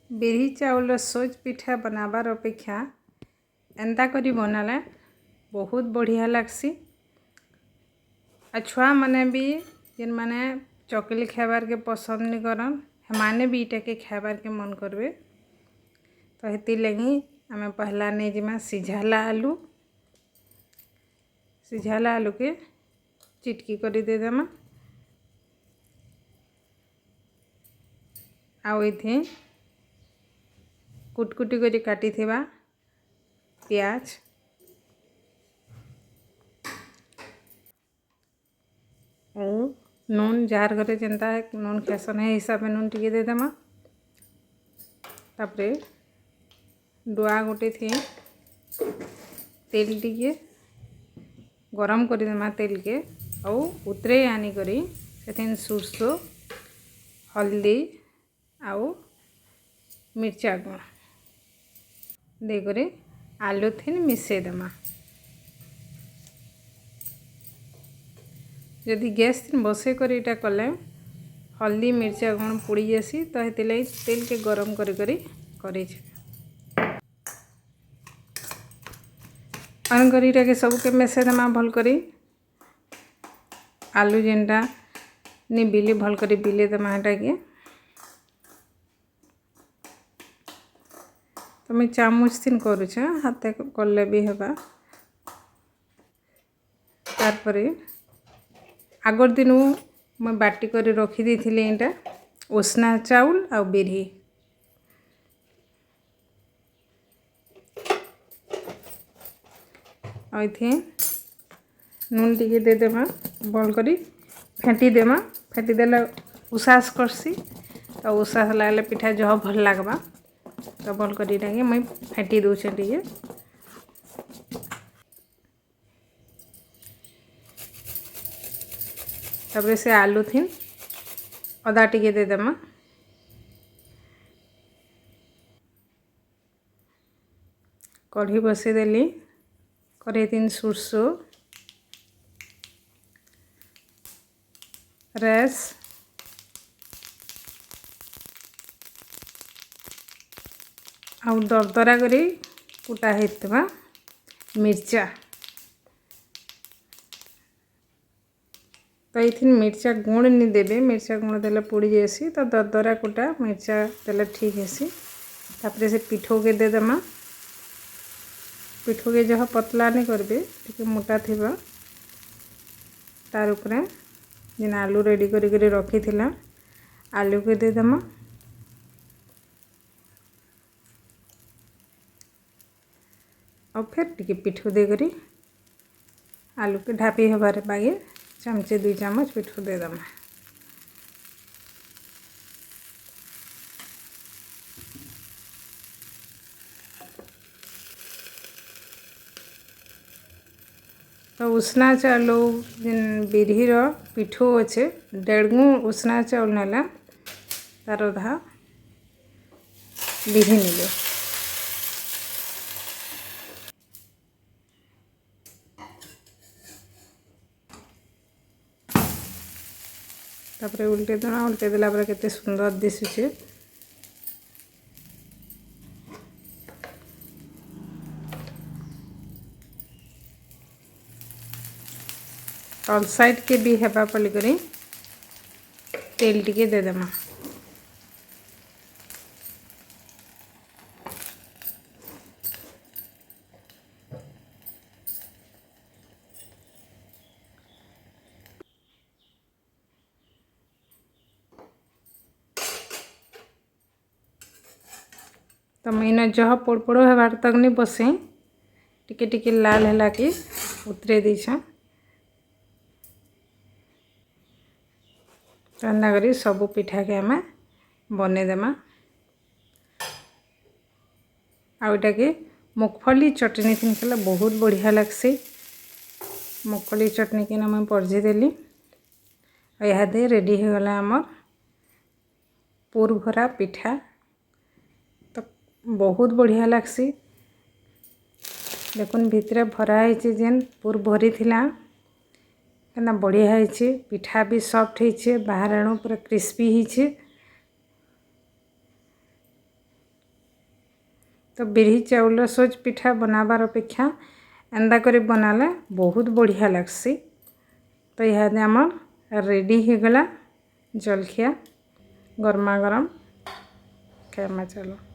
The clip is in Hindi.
बिरही चाउल सोच पिठा बनाबार अपेक्षा एंता करी बनाले बहुत बढ़िया लगसी। आ छुआ मैंने भी जिन मैंने चकली खाबार के पसंद नहीं करन हेमाने भी इटा के खाबार के मन करबे। तो हेती लगी आमे पहला नहीं जिमा सिझाला आलू के चिटकी करी दे देमा। आउ इथे कुटकुटी करी काटी थिबा प्याज और नून जार घरे जेनता है नून खेसन है हिसाब में नून टिके दे देमा। तापरे डुआ गोटे थी तेल टिके गरम कर देमा तेल के और उतरे आनी करी सेथिन सुरसो हल्दी आउ मिर्चा गुण देकरी आलू थिन मिसई देमा। जदि गैस थिन बसे कर इटा कले हल्दी मिर्चा गुण पोड़ी जासी तो हेती लगी तेल के गरम करी करे अन करी इटा के सब के मिसई देमा भल करी। आलू जेनटा नि बिली भल करी बिले देमा हेटा के तो मैं चामच थिन करूछ हाथ कले भी हेबा। तारपरे आगर दिन मैं बाटी कर रखी दी थी एटा उसना चाउल आ बिरही आइथे नून टिके दे देमा भल करी फेंटी देमा। फेंटी देला उसास करसी तो उसास लागले पिठा जह भल लागबा तो भल करी टाके मैं फेंटी दूचे टिके। तबरे से आलू थिन अदा टिके दे देमा। कढ़ी बसे देली कढ़ई तीन सुरसो रेस आउ दरदरा करी कुटा हेतबा मिर्चा तो ये मिर्चा गुण नहीं देबे। मिर्चा गुण देले पोड़ी जासी तो दरदरा कुटा मिर्चा देले ठीक हेसी। तापरे से पिठो के दे देमा। पिठो के जह पतला नहीं करबे टिके मोटा थिबा तार उपरे जिन आलू रेडी करी रखी थिला आलू के दे देमा। और फिर टिके पिठो दे करी आलू के ढापी हबारे बागे चमचे 2 चम्मच पिठो दे देमा। तो उसना चाउल जिन बिरही पिठो अच्छे 1.5 गुण उसना चाउल नाला तार अधा बिरही निले। तापरे उल्टे देना उल्टे देला पर केते सुंदर दिसुचे। ऑल साइड के भी हेबा पली करी तेल टिके दे देमा। तो मैं जह पोड़ हेबार तक नहीं बसे टिके टिके लाल है कि उतरे दीछा। रंधा करी सबू पिठा के आम बने देमा। आउटा के मूंगफली चटनी थी खेला बहुत बढ़िया लगसी। मूंगफली चटनी के मैं परझी देली इहादे रेडी हो गला आमर पूर भरा पिठा। तो बहुत बढ़िया लगसी देखुन भितरे भरा है जेन पूर भरी थिला केना बढ़िया है। पिठा भी सॉफ्ट है बाहर आणु पूरा क्रिस्पी है। तो बिरही चाउल सोच पिठा बनाबार अपेक्षा एंदा करी बनाले बहुत बढ़िया लगसी। तो इहादे आमर रेडी हो गला जलखिया गरमा गरम खाइमा चलो।